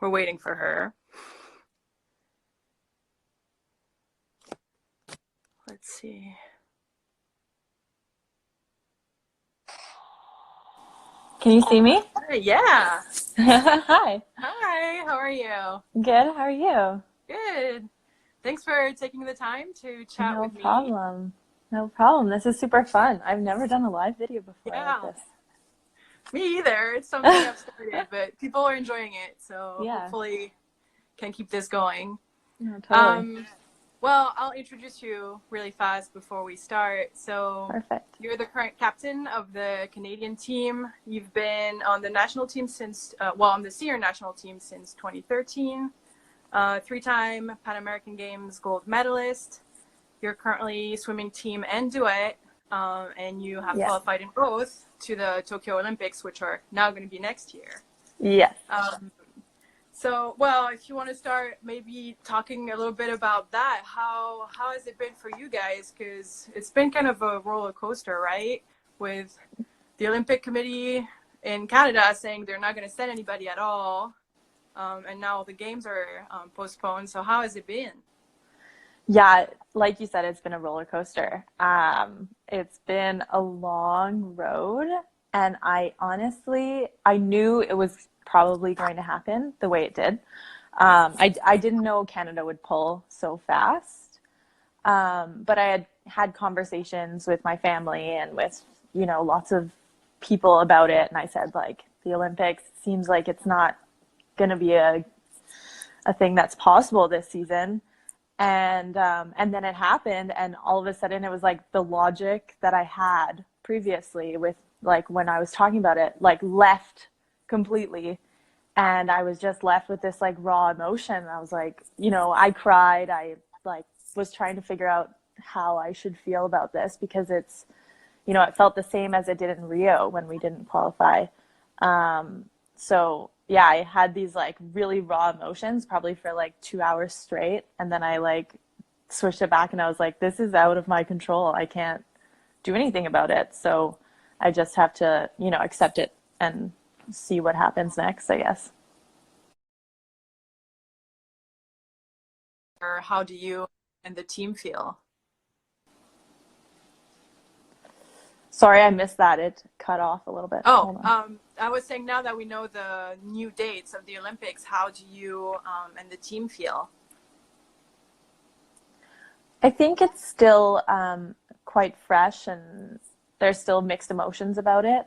we're waiting for her. Let's see. Can you see me? Yeah. Hi. Hi, how are you? Good. How are you? Good. Thanks for taking the time to chat No with me. problem. No problem. This is super fun. I've never done a live video before like Yeah, this. me either. It's something I've started, but people are enjoying it, so Yeah. hopefully can keep this going. No, totally. Um, well, I'll introduce you really fast before we start. So, Perfect. you're the current captain of the Canadian team. You've been on the national team since, on the senior national team since 2013. Three-time Pan American Games gold medalist. You're currently swimming team and duet, and you have Yes. qualified in both to the Tokyo Olympics, which are now going to be next year. Yes. So, well, if you want to start maybe talking a little bit about that, how has it been for you guys? Because it's been kind of a roller coaster, right? With the Olympic Committee in Canada saying they're not going to send anybody at all, and now the games are postponed. So how has it been? Yeah, like you said, it's been a roller coaster. It's been a long road, and I knew it was probably going to happen the way it did. I didn't know Canada would pull so fast, but I had had conversations with my family and with, lots of people about it, and I said, like, the Olympics seems like it's not going to be a thing that's possible this season. And then it happened, and all of a sudden it was like the logic that I had previously with, like, when I was talking about it, like, left completely, and I was just left with this, like, raw emotion. I was like, I cried. I, like, was trying to figure out how I should feel about this, because it felt the same as it did in Rio when we didn't qualify. So yeah, I had these, like, really raw emotions probably for like 2 hours straight. And then I, like, switched it back and I was like, this is out of my control. I can't do anything about it. So I just have to, accept it and see what happens next, I guess. Or how do you and the team feel? Sorry, I missed that. It cut off a little bit. Oh, Hold on. I was saying, now that we know the new dates of the Olympics, how do you and the team feel? I think it's still quite fresh, and there's still mixed emotions about it.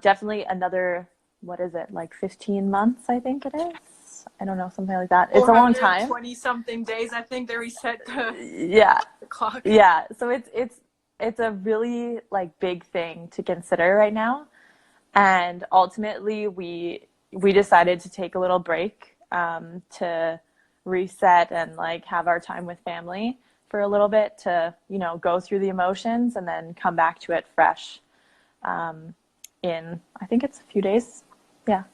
Definitely another, what is it, like 15 months, I think it is. I don't know, something like that. It's a long time. 420 something days, I think they reset Yeah, the clock. yeah. So it's a really, like, big thing to consider right now. And ultimately, we decided to take a little break, to reset and, like, have our time with family for a little bit to, go through the emotions and then come back to it fresh, in, I think it's a few days. Yeah.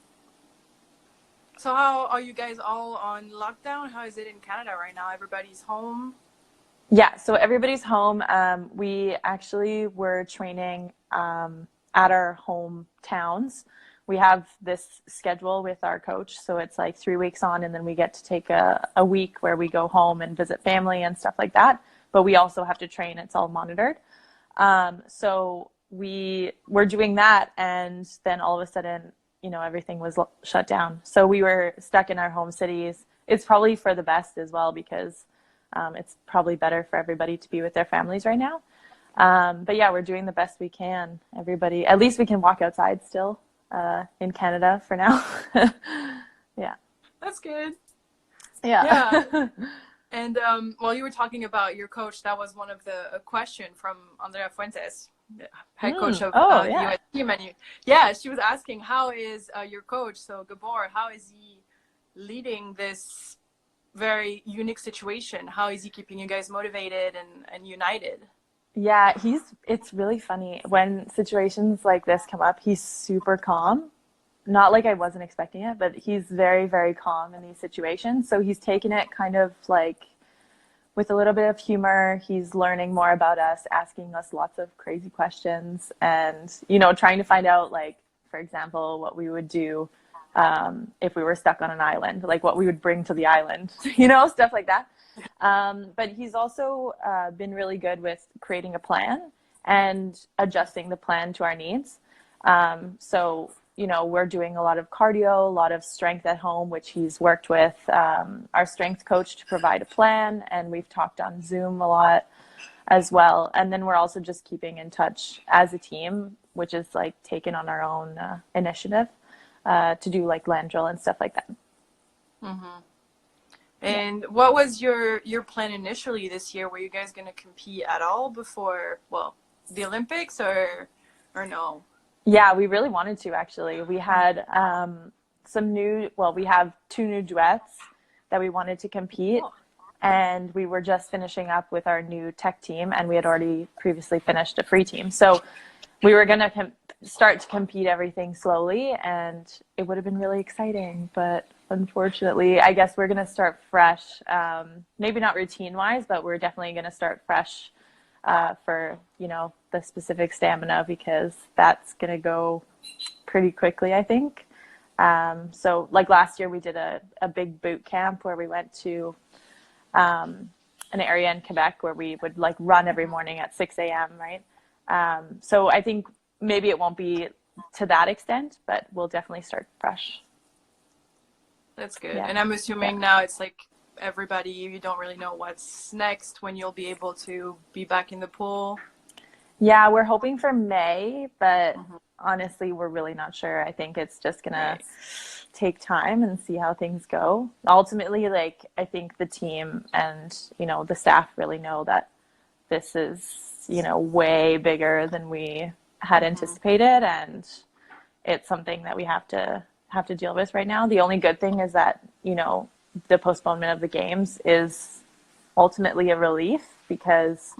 So how are you guys all on lockdown? How is it in Canada right now? Everybody's home? Yeah, so everybody's home. We actually were training, at our hometowns. We have this schedule with our coach, so it's like 3 weeks on, and then we get to take a week where we go home and visit family and stuff like that. But we also have to train. It's all monitored. So we were doing that, and then all of a sudden, everything was shut down. So we were stuck in our home cities. It's probably for the best as well, because it's probably better for everybody to be with their families right now. But yeah, we're doing the best we can. Everybody, at least we can walk outside still, in Canada for now. Yeah. That's good. Yeah. Yeah. And while you were talking about your coach, that was one of the a question from Andrea Fuentes, the head coach of Oh, the yeah. US team. And yeah, she was asking, how is your coach, so Gabor, how is he leading this very unique situation? How is he keeping you guys motivated and united? Yeah, it's really funny when situations like this come up. He's super calm. Not like I wasn't expecting it, but he's very, very calm in these situations. So he's taken it kind of like with a little bit of humor. He's learning more about us, asking us lots of crazy questions, and, trying to find out, like, for example, what we would do if we were stuck on an island, like what we would bring to the island, stuff like that. But he's also been really good with creating a plan and adjusting the plan to our needs. So, we're doing a lot of cardio, a lot of strength at home, which he's worked with our strength coach to provide a plan. And we've talked on Zoom a lot as well. And then we're also just keeping in touch as a team, which is like taking on our own initiative to do like land drill and stuff like that. Mm-hmm. And what was your plan initially this year? Were you guys going to compete at all before, the Olympics or no? Yeah, we really wanted to, actually. We had we have 2 new duets that we wanted to compete. Oh. And we were just finishing up with our new tech team, and we had already previously finished a free team. So we were going to start to compete everything slowly, and it would have been really exciting. But unfortunately, I guess we're going to start fresh. Maybe not routine-wise, but we're definitely going to start fresh for, the specific stamina, because that's going to go pretty quickly, I think. So like last year, we did a big boot camp where we went to an area in Quebec where we would like run every morning at 6 a.m. Right. So I think maybe it won't be to that extent, but we'll definitely start fresh. That's good. Yeah. And I'm assuming now it's like everybody, you don't really know what's next when you'll be able to be back in the pool. Yeah, we're hoping for May, but honestly, we're really not sure. I think it's just gonna take time and see how things go. Ultimately, like, I think the team and, the staff really know that this is, way bigger than we had anticipated, and it's something that we have to deal with right now. The only good thing is that, the postponement of the games is ultimately a relief, because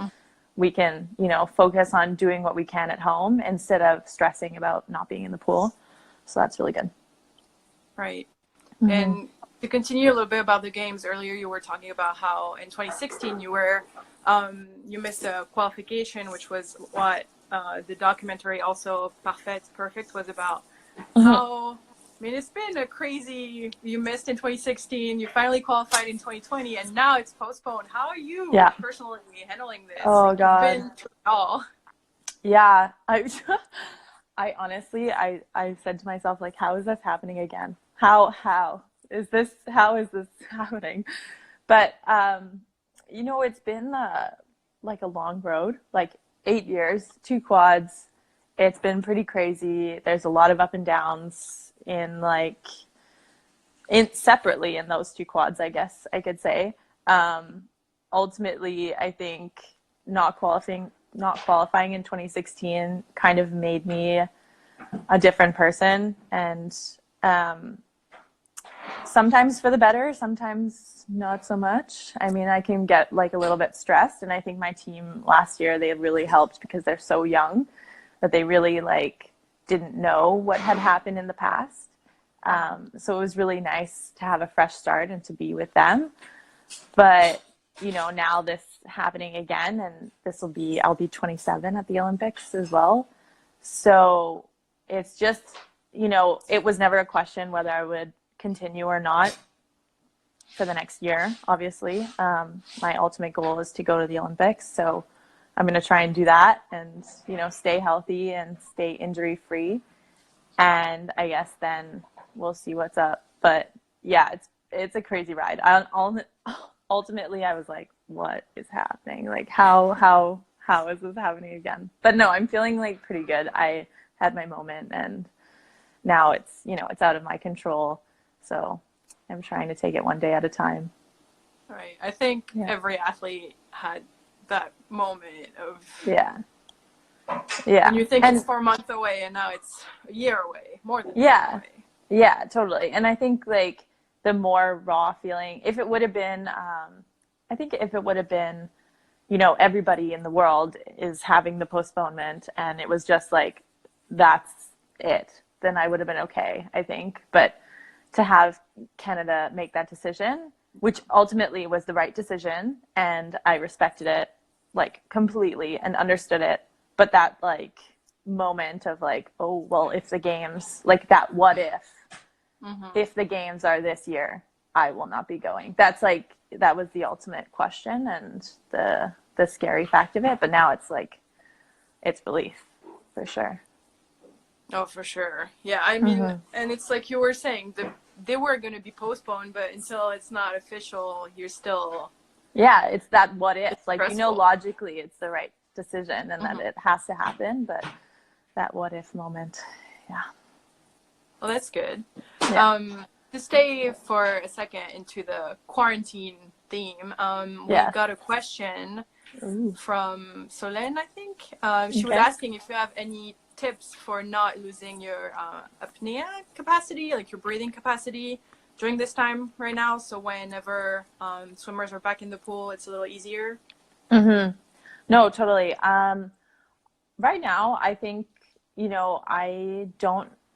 we can, focus on doing what we can at home instead of stressing about not being in the pool. So that's really good. Right. Mm-hmm. And to continue a little bit about the games, earlier you were talking about how in 2016 you missed a qualification, which was what the documentary also Perfect was about. How, it's been a crazy, you missed in 2016, you finally qualified in 2020, and now it's postponed. How are you personally handling this? Oh, God. You've been through it all. Yeah. I honestly, I said to myself, like, how is this happening again? How is this happening? But, it's been like a long road, like 8 years, 2 quads. It's been pretty crazy. There's a lot of up and downs separately in those 2 quads, I guess I could say. Ultimately, I think not qualifying in 2016 kind of made me a different person, and sometimes for the better, sometimes not so much. I can get like a little bit stressed, and I think my team last year, they really helped because they're so young that they really didn't know what had happened in the past. So it was really nice to have a fresh start and to be with them. But, now this happening again, and I'll be 27 at the Olympics as well. So it's just, it was never a question whether I would continue or not for the next year, obviously. My ultimate goal is to go to the Olympics. So I'm going to try and do that and, stay healthy and stay injury free. And I guess then we'll see what's up. But yeah, it's a crazy ride. Ultimately, I was like, what is happening? Like, how is this happening again? But no, I'm feeling pretty good. I had my moment, and now it's, it's out of my control. So I'm trying to take it one day at a time. Right. I think every athlete had that moment of and you think it's 4 months away, and now it's a year away, more than a year away. Yeah, totally. And I think the more raw feeling, if it would have been everybody in the world is having the postponement and it was just that's it, then I would have been okay, I think. But to have Canada make that decision, which ultimately was the right decision, and I respected it completely and understood it. But that moment of oh, well, if the games, that what if Mm-hmm. if the games are this year, I will not be going. That's like, that was the ultimate question and the scary fact of it. But now it's like, it's belief for sure. Oh, for sure. Yeah, I mean, Mm-hmm. and it's like you were saying, they were going to be postponed, but until it's not official, you're still, Yeah, it's that what it's if, like, stressful. logically it's the right decision and that Mm-hmm. it has to happen, but that what if moment. Yeah. Well, that's good. Yeah. Um, to stay for a second into the quarantine theme, we Yeah. got a question Ooh. from Solène, I think. She was Okay. asking if you have any tips for not losing your apnea capacity, like your breathing capacity during this time right now. So whenever swimmers are back in the pool, it's a little easier. Mm-hmm. No, totally. Right now, I think,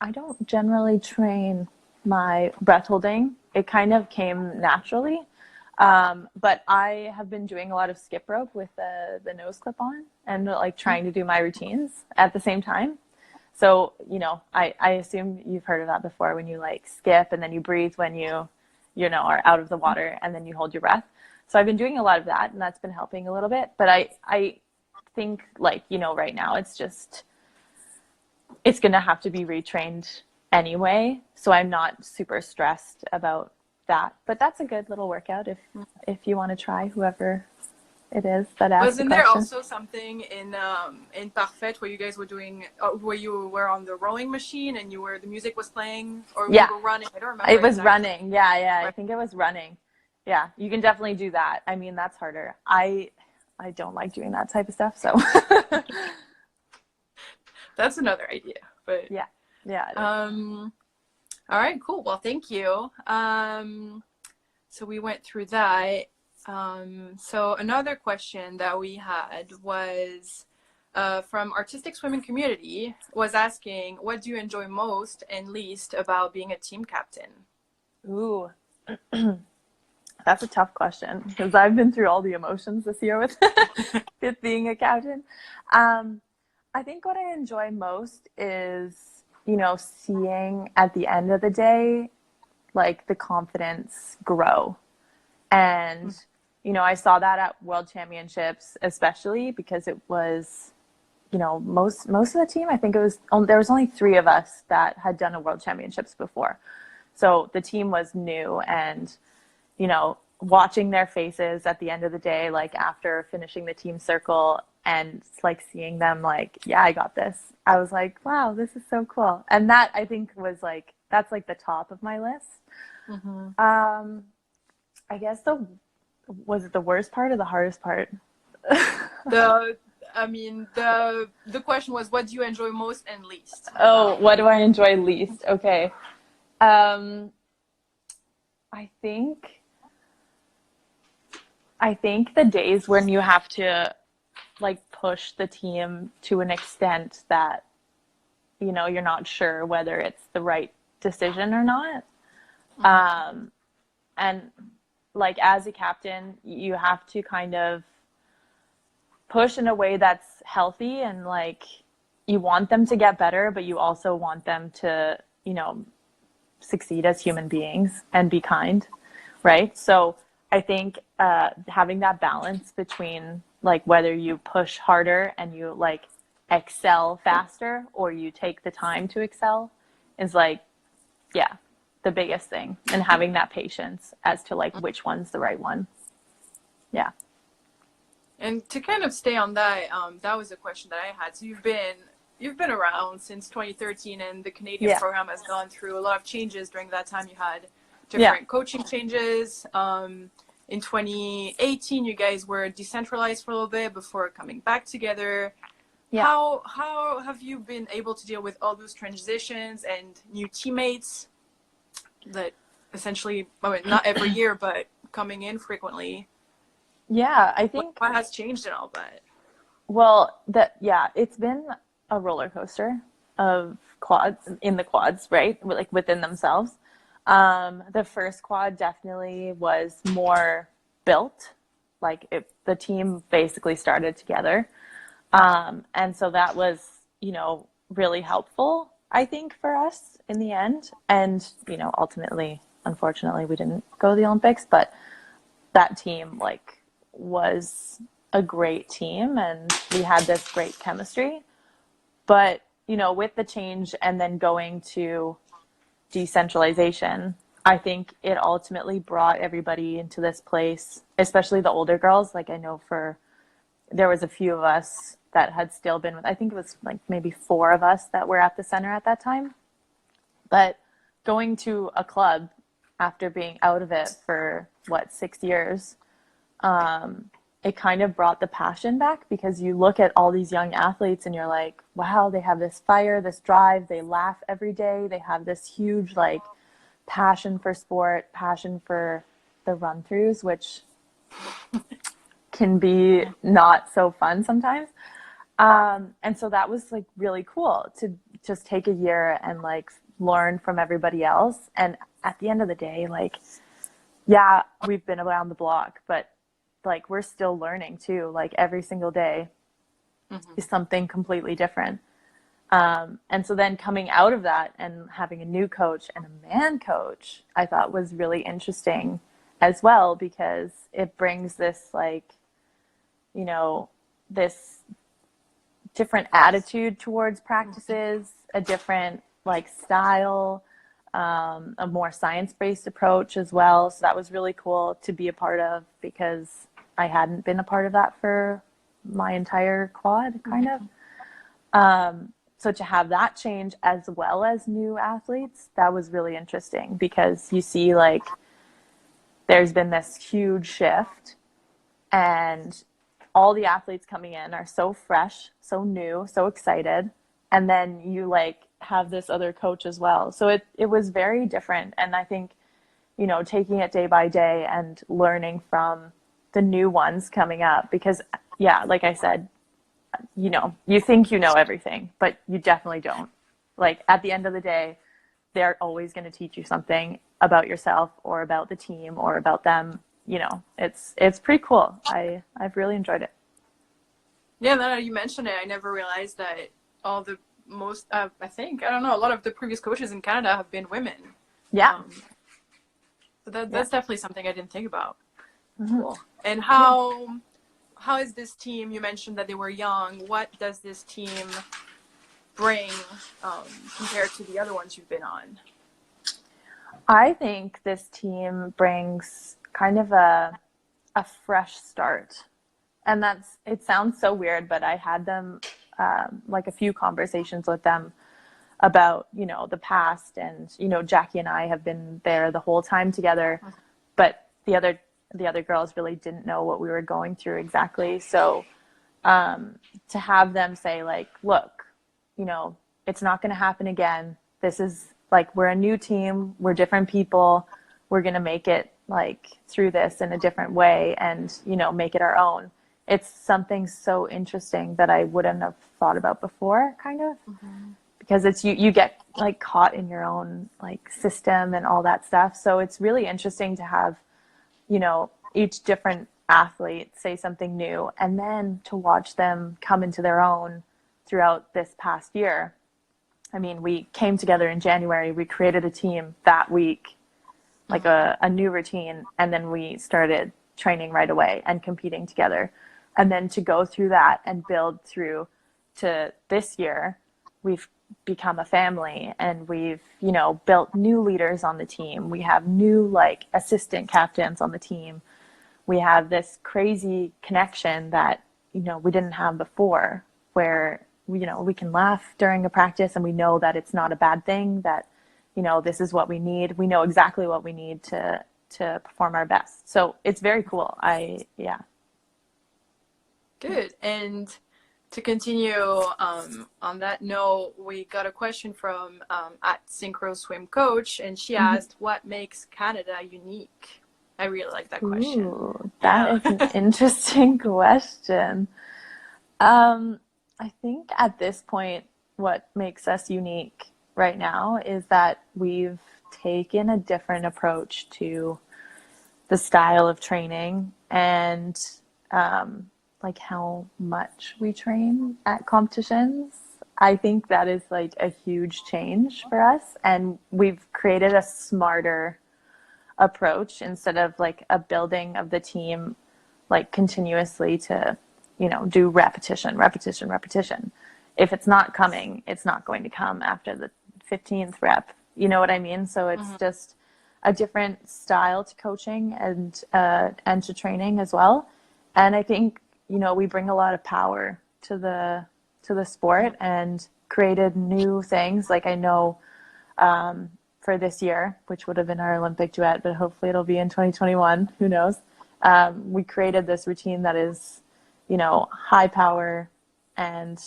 I don't generally train my breath holding. It kind of came naturally. But I have been doing a lot of skip rope with the nose clip on and like trying to do my routines at the same time. So, I assume you've heard of that before when you like skip and then you breathe when are out of the water and then you hold your breath. So I've been doing a lot of that and that's been helping a little bit. But I think like, right now it's going to have to be retrained anyway. So I'm not super stressed about that. But that's a good little workout if you want to try, whoever it is that asked the Wasn't there question. also something in Parfait where you guys were doing where you were on the rowing machine and the music was playing or you Yeah, were running? I don't remember it was exactly. running. Yeah, yeah, I Right. think it was running. Yeah, you can definitely do that. I mean, that's harder. I don't like doing that type of stuff, so That's another idea. But yeah. Yeah, it is. um all right, cool. Well, thank you. So we went through that. So another question that we had was from Artistic Swimming Community was asking, what do you enjoy most and least about being a team captain? Ooh, that's a tough question because I've been through all the emotions this year with with being a captain. Um, I think what I enjoy most is, seeing at the end of the day, like the confidence grow. And, I saw that at World Championships, especially because it was, most of the team, I think there was only 3 of us that had done a World Championships before. So the team was new and, watching their faces at the end of the day, like after finishing the team circle and like seeing them like, yeah, I got this. I was like, wow, this is so cool. And that I think that's like the top of my list. Mm-hmm. I guess was it the worst part or the hardest part? The I mean the question was, what do you enjoy most and least Oh, about what being do I enjoy least? Okay. Um, I think the days when you have to like push the team to an extent that you're not sure whether it's the right decision or not. mm-hmm. And like as a captain, you have to kind of push in a way that's healthy and like you want them to get better, but you also want them to, succeed as human beings and be kind, right? So I think having that balance between like whether you push harder and you like excel faster or you take the time to excel is like, yeah, the biggest thing. And having that patience as to like which one's the right one. Yeah. And to kind of stay on that, that was a question that I had. So you've been around since 2013, and the Canadian Yeah. program has gone through a lot of changes during that time. You had Yeah. different coaching changes. In 2018, you guys were decentralized for a little bit before coming back together. Yeah. How have you been able to deal with all those transitions and new teammates that essentially, I mean, not every year, but coming in frequently? Yeah. I What, think, what has changed in all that? well, it's been a roller coaster of quads, right? Like within themselves. The first quad definitely was more built, like the team basically started together. And so that was, really helpful. I think, for us in the end. And, ultimately, unfortunately, we didn't go to the Olympics, but that team, like, was a great team and we had this great chemistry. But, with the change and then going to decentralization, I think it ultimately brought everybody into this place, especially the older girls. Like, I know there was a few of us that had still been with, I think it was like maybe 4 of us that were at the center at that time. But going to a club after being out of it for 6 years, it kind of brought the passion back, because you look at all these young athletes and you're like, wow, they have this fire, this drive, they laugh every day, they have this huge like passion for sport, passion for the run throughs, which can be not so fun sometimes. And so that was like really cool to just take a year and like learn from everybody else. And at the end of the day, like, yeah, we've been around the block, but like we're still learning too. Like every single day is something completely different. And so then coming out of that and having a new coach and a man coach, I thought was really interesting as well, because it brings this like, this different attitude towards practices, a different like style, a more science-based approach as well. So that was really cool to be a part of, because I hadn't been a part of that for my entire quad, kind of. So to have that change as well as new athletes, that was really interesting, because you see like there's been this huge shift, and all the athletes coming in are so fresh, so new, so excited. And then you like have this other coach as well. So it was very different. And I think, taking it day by day and learning from the new ones coming up, because yeah, like I said, you think you know everything, but you definitely don't. Like at the end of the day, they're always going to teach you something about yourself or about the team or about them. It's pretty cool. I've really enjoyed it. Yeah, now that you mentioned it, I never realized that all the most, I think, I don't know, a lot of the previous coaches in Canada have been women. Yeah. So that's definitely something I didn't think about. Mm-hmm. Cool. And how is this team, you mentioned that they were young, what does this team bring compared to the other ones you've been on? I think this team brings kind of a fresh start. And it sounds so weird, but I had them, like a few conversations with them about, the past, and, Jackie and I have been there the whole time together, but the other girls really didn't know what we were going through exactly. So, to have them say like, look, it's not going to happen again. This is like, we're a new team. We're different people. We're going to make it like through this in a different way and, make it our own. It's something so interesting that I wouldn't have thought about before, kind of, because it's you get like caught in your own like system and all that stuff. So it's really interesting to have, each different athlete say something new, and then to watch them come into their own throughout this past year. I mean, we came together in January, we created a team that week, like a new routine, and then we started training right away and competing together. And then to go through that and build through to this year, we've become a family, and we've, built new leaders on the team. We have new like assistant captains on the team. We have this crazy connection that, we didn't have before, where, we can laugh during a practice and we know that it's not a bad thing, that, this is what we need. We know exactly what we need to perform our best. So it's very cool. Yeah. Good. And to continue on that note, we got a question from at Synchro Swim Coach, and she asked, what makes Canada unique? I really like that question. Ooh, that is an interesting question. I think at this point, what makes us unique right now is that we've taken a different approach to the style of training and like how much we train at competitions. I think that is like a huge change for us. And we've created a smarter approach instead of like a building of the team, like continuously to, do repetition, repetition, repetition. If it's not coming, it's not going to come after the 15th rep. You know what I mean? So it's just a different style to coaching and to training as well. And I think, we bring a lot of power to the sport and created new things. Like I know for this year, which would have been our Olympic duet, but hopefully it'll be in 2021. Who knows? We created this routine that is, high power, and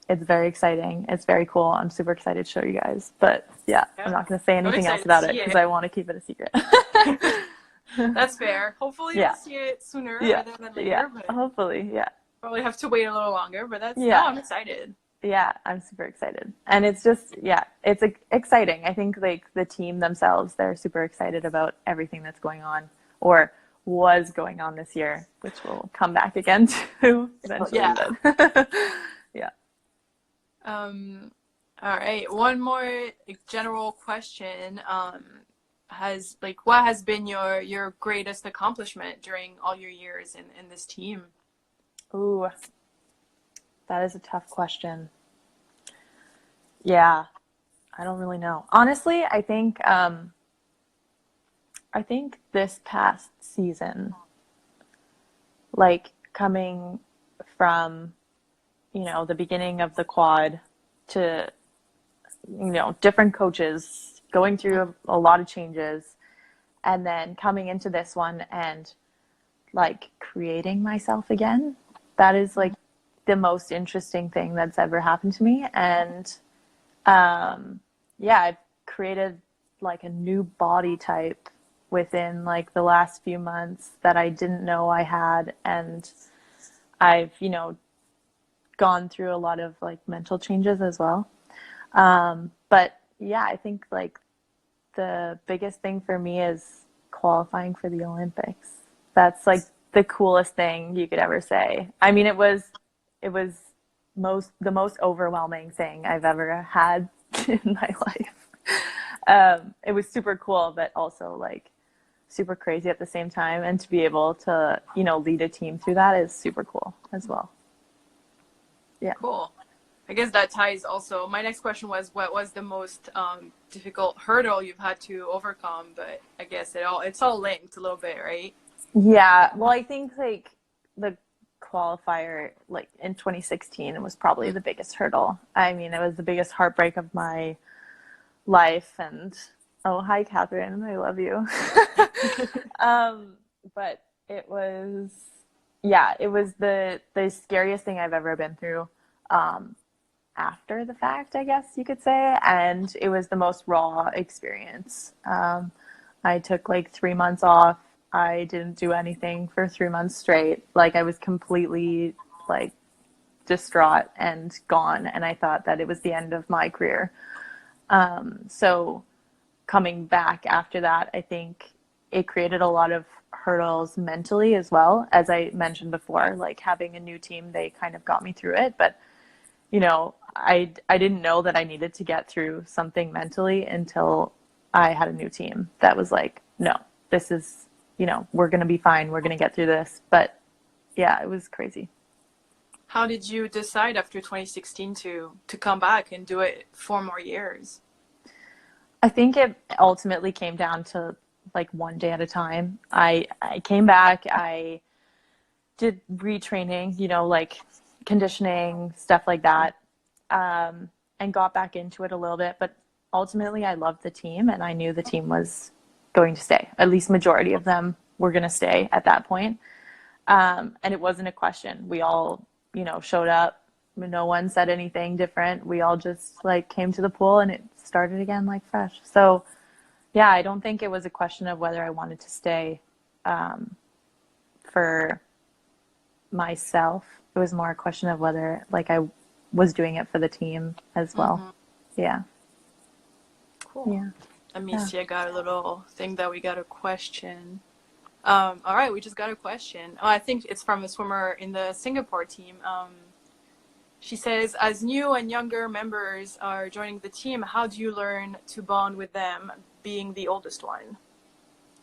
it's very exciting. It's very cool. I'm super excited to show you guys. But yeah, I'm not going to say anything else about it because I want to keep it a secret. That's fair. Hopefully we'll see it sooner rather than later. Yeah, but hopefully, yeah. Probably have to wait a little longer, but that's, no, I'm excited. Yeah, I'm super excited. And it's just, it's exciting. I think like the team themselves, they're super excited about everything that's going on or was going on this year, which we'll come back again to eventually. Yeah. All right. One more general question. What has been your greatest accomplishment during all your years in this team? Ooh, that is a tough question. Yeah, I don't really know. Honestly, I think this past season, like coming from, the beginning of the quad to, different coaches, going through a lot of changes, and then coming into this one and like creating myself again. That is like the most interesting thing that's ever happened to me. And I've created like a new body type within like the last few months that I didn't know I had. And I've, gone through a lot of like mental changes as well. But yeah, I think like the biggest thing for me is qualifying for the Olympics. That's like the coolest thing you could ever say. I mean, it was the most overwhelming thing I've ever had in my life. It was super cool, but also like super crazy at the same time. And to be able to, lead a team through that is super cool as well. Yeah. Cool. I guess that ties also. My next question was, what was the most difficult hurdle you've had to overcome? But I guess it's all linked a little bit, right? Yeah. Well, I think like the qualifier, like in 2016, was probably the biggest hurdle. I mean, it was the biggest heartbreak of my life. And oh, hi, Catherine. I love you. But it was, it was the scariest thing I've ever been through. After the fact, I guess you could say, and it was the most raw experience. I took like 3 months off. I didn't do anything for 3 months straight. Like I was completely like distraught and gone, and I thought that it was the end of my career. So coming back after that, I think it created a lot of hurdles mentally as well. As I mentioned before, like having a new team, they kind of got me through it, but I didn't know that I needed to get through something mentally until I had a new team that was like, no, this is, we're going to be fine. We're going to get through this. But yeah, it was crazy. How did you decide after 2016 to come back and do it 4 more years? I think it ultimately came down to like one day at a time. I came back, I did retraining, like conditioning, stuff like that, and got back into it a little bit. But ultimately, I loved the team, and I knew the team was going to stay. At least majority of them were going to stay at that point. And it wasn't a question. We all, showed up. No one said anything different. We all just like came to the pool, and it started again like fresh. So yeah, I don't think it was a question of whether I wanted to stay for myself. It was more a question of whether like I was doing it for the team as well. Yeah. Cool. Yeah. Let me see. I got a little thing that we got a question. All right, we just got a question. Oh, I think it's from a swimmer in the Singapore team. She says, as new and younger members are joining the team, how do you learn to bond with them, being the oldest one?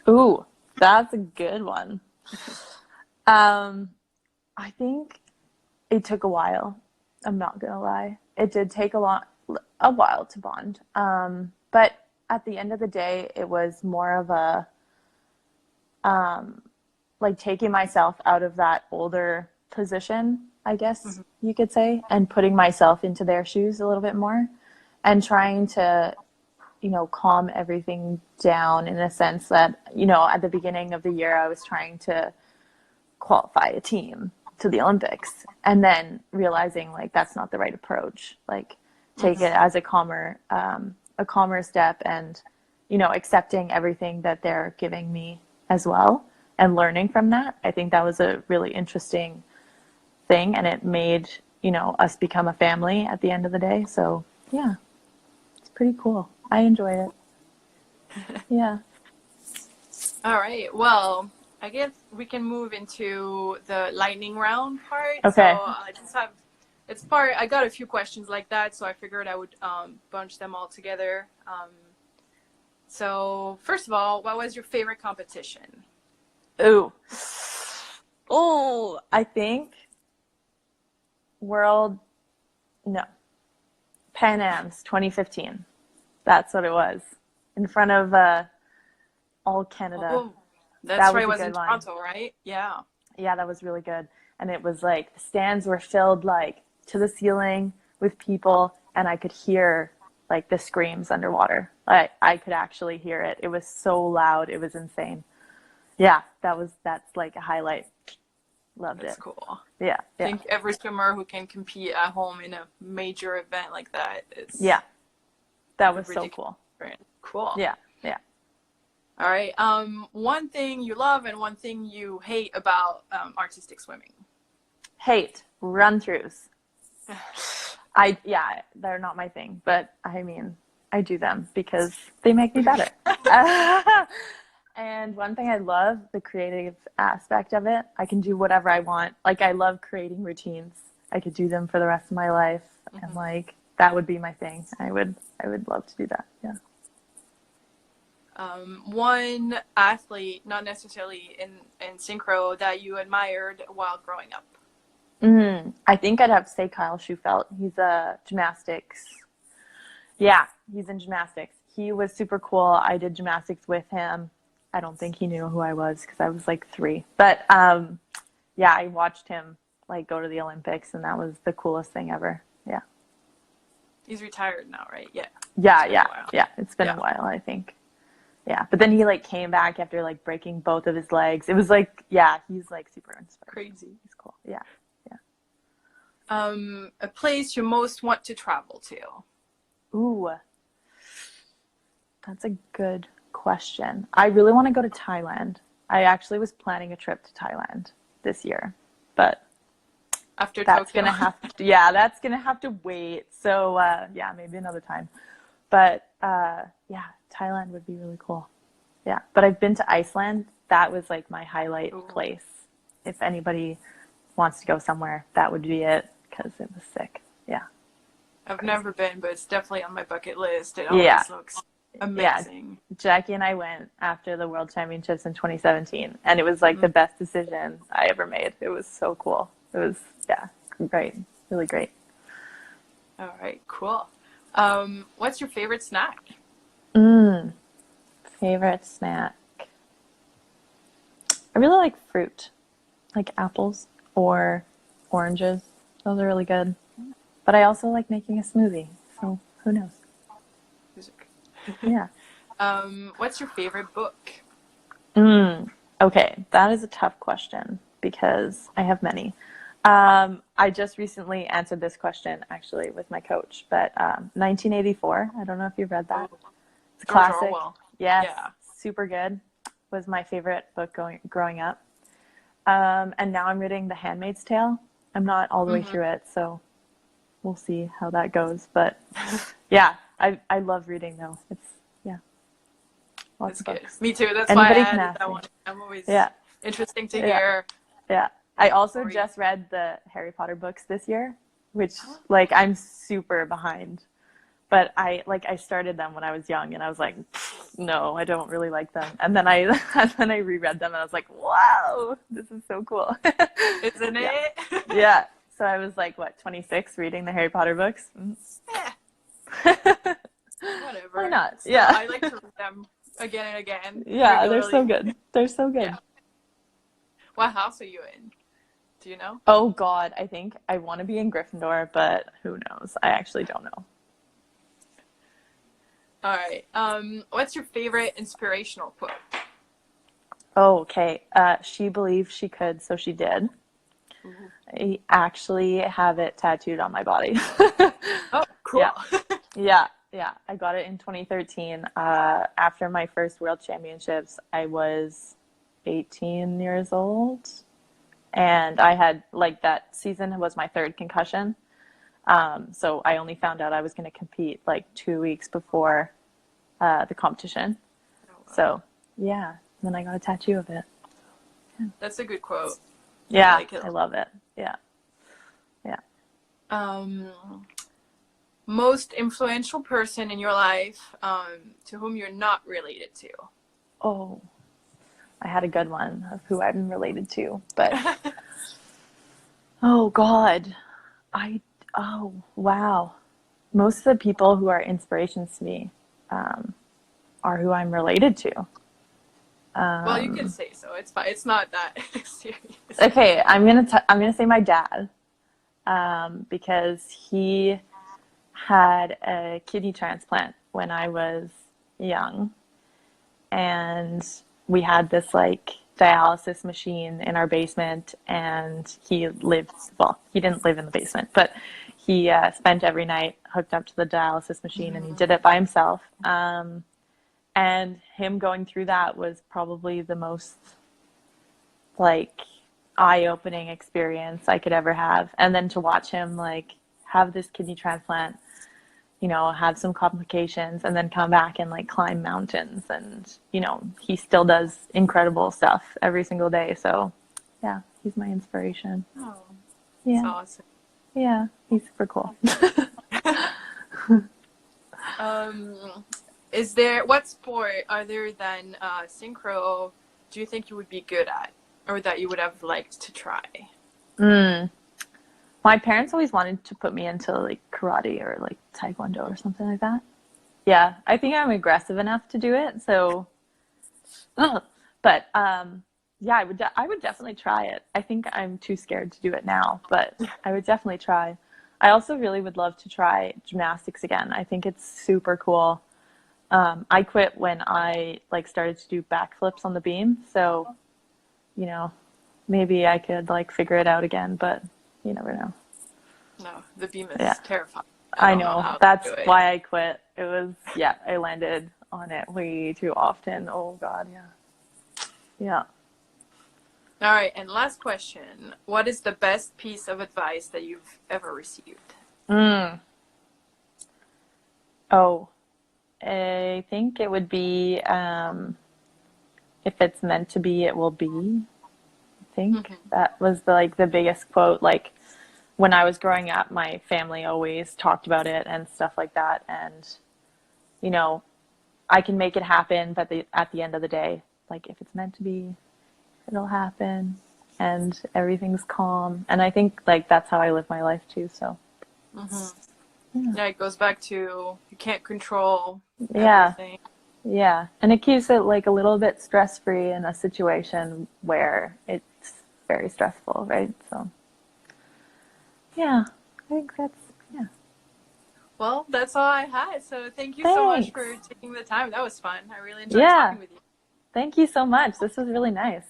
Ooh, that's a good one. Um, I think it took a while. I'm not gonna lie. It did take a while to bond. But at the end of the day, it was more of a like taking myself out of that older position, I guess you could say, and putting myself into their shoes a little bit more and trying to, calm everything down in a sense that, at the beginning of the year, I was trying to qualify a team to the Olympics and then realizing like that's not the right approach. Like take it as a calmer step and, accepting everything that they're giving me as well and learning from that. I think that was a really interesting thing, and it made, us become a family at the end of the day. So yeah, it's pretty cool. I enjoy it. Yeah. All right. Well, I guess we can move into the lightning round part. So Okay. I just have, I got a few questions like that, so I figured I would bunch them all together. So first of all, what was your favorite competition? Ooh. Oh, I think World, no, Penance 2015. That's what it was. In front of all Canada. Oh, that's That right. was It a was in good one. Toronto, right? Yeah. Yeah, that was really good. And it was like the stands were filled like to the ceiling with people, and I could hear like the screams underwater. I could actually hear it. It was so loud. It was insane. Yeah, that's like a highlight. Loved That's it. cool. Yeah, I yeah. think every swimmer who can compete at home in a major event like that is Yeah. That was so ridiculous. cool. Cool. Yeah, yeah. All right. One thing you love and one thing you hate about artistic swimming. Hate run-throughs. Yeah, they're not my thing, but I mean, I do them because they make me better. And one thing I love, the creative aspect of it. I can do whatever I want. Like I love creating routines. I could do them for the rest of my life, and like that would be my thing. I would love to do that. Yeah. One athlete, not necessarily in synchro, that you admired while growing up. I think I'd have to say Kyle Schufelt. He's a gymnastics. Yeah, he's in gymnastics. He was super cool. I did gymnastics with him. I don't think he knew who I was because I was like 3. But yeah, I watched him like go to the Olympics, and that was the coolest thing ever. Yeah. He's retired now, right? Yeah. Yeah. It's been a while, I think. Yeah, but then he like came back after like breaking both of his legs. It was like, yeah, he's like super inspiring. Crazy. He's cool. Yeah. A place you most want to travel to. Ooh, that's a good question. I really want to go to Thailand. I actually was planning a trip to Thailand this year, but After that's Tokyo. that's gonna have to wait. So yeah, maybe another time. But yeah, Thailand would be really cool. Yeah, but I've been to Iceland. That was like my highlight place. If anybody wants to go somewhere, that would be it because it was sick. Yeah. I've never been, but it's definitely on my bucket list. It always looks amazing. Yeah. Jackie and I went after the World Championships in 2017, and it was like the best decision I ever made. It was so cool. It was, yeah, great. Really great. All right, cool. What's your favorite snack? Favorite snack? I really like fruit, like apples or oranges. Those are really good. But I also like making a smoothie, so who knows? Yeah. What's your favorite book? Okay, that is a tough question because I have many. I just recently answered this question actually with my coach, but 1984, I don't know if you've read that. It's a classic. Orwell. Yes, Yeah. super good. Was my favorite book growing up. And now I'm reading The Handmaid's Tale. I'm not all the way through it, so we'll see how that goes. But yeah, I love reading though. It's lots of books. Me too. That's Anybody why I can added ask that me. one. I'm always interesting to Yeah. hear. Yeah. I also just read the Harry Potter books this year. which like I'm super behind. But I started them when I was young, and I was like, no, I don't really like them. And then I and then I reread them, and I was like, wow, this is so cool. Isn't Yeah. it? Yeah. So I was like, what, 26, reading the Harry Potter books? Yeah, Why whatever. not? Still, Yeah. I like to read them again and again, Yeah, they're regularly. so good. They're so good. Yeah. What house are you in? Do you know? Oh God, I think I want to be in Gryffindor, but who knows? I actually don't know. All right. What's your favorite inspirational quote? Oh, okay. She believed she could, so she did. Ooh. I actually have it tattooed on my body. Oh, cool. Yeah, yeah, yeah. I got it in 2013. After my first World Championships, I was 18 years old, and I had like that season was my third concussion. So I only found out I was going to compete like 2 weeks before the competition. Oh, wow. So yeah, then I got a tattoo of it. That's a good quote. I Yeah, like it. I love it. Yeah, yeah. Um, Most influential person in your life, to whom you're not related to. Oh, I had a good one of who I'm related to, but oh God, I oh wow. Most of the people who are inspirations to me um, are who I'm related to. Well, you can say so. It's fine. It's not that serious. Okay, I'm gonna say my dad because he had a kidney transplant when I was young, and we had this like dialysis machine in our basement, and he lived, well, he didn't live in the basement, but he spent every night hooked up to the dialysis machine, and he did it by himself. And him going through that was probably the most like eye-opening experience I could ever have. And then to watch him like have this kidney transplant, you know, have some complications, and then come back and like climb mountains, and you know, he still does incredible stuff every single day. So yeah, he's my inspiration. Oh, that's Yeah, awesome. yeah, he's super cool. Um, is there what sport other than synchro do you think you would be good at, or that you would have liked to try? mm. My parents always wanted to put me into like karate or like taekwondo or something like that. Yeah, I think I'm aggressive enough to do it. So, but yeah, I would definitely try it. I think I'm too scared to do it now, but I would definitely try. I also really would love to try gymnastics again. I think it's super cool. I quit when I like started to do backflips on the beam, so you know, maybe I could like figure it out again, but you never know. No, the beam Yeah. is terrifying. I I don't know know. how to That's do it. why I quit. It was, yeah, I landed on it way too often. Oh God, yeah. Yeah. All right, and last question. What is the best piece of advice that you've ever received? Mm. Oh, I think it would be if it's meant to be, it will be. I think Mm-hmm. that was the biggest quote. Like when I was growing up, my family always talked about it and stuff like that. And you know, I can make it happen, but at the end of the day, like if it's meant to be, it'll happen, and everything's calm. And I think like that's how I live my life too. So Mm-hmm. yeah, Yeah, it goes back to you can't control yeah, everything. yeah. And it keeps it like a little bit stress free in a situation where it's very stressful, right? So yeah, I think that's yeah. Well, that's all I had. So thank you so much Thanks. for taking the time. That was fun. I really enjoyed Yeah, talking with you. thank you so much. This was really nice.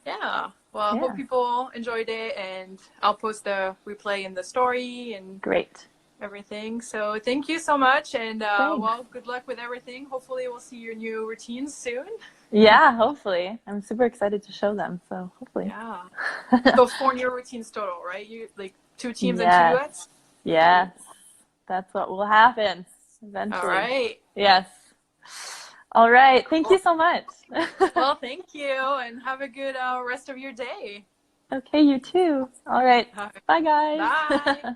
Yeah. Well, I hope Yeah, people enjoyed it, and I'll post the replay in the story and great. everything. So thank you so much, and Thanks. well, good luck with everything. Hopefully, we'll see your new routines soon. Yeah, hopefully. I'm super excited to show them. So hopefully. Yeah. So 4 new routines total, right? You like 2 teams and 2 Yes. duets. Yes. That's what will happen All eventually. right. Yes. All right. Thank you Cool. so much. Well, thank you, and have a good rest of your day. Okay, you too. All right. All right. Bye, guys. Bye.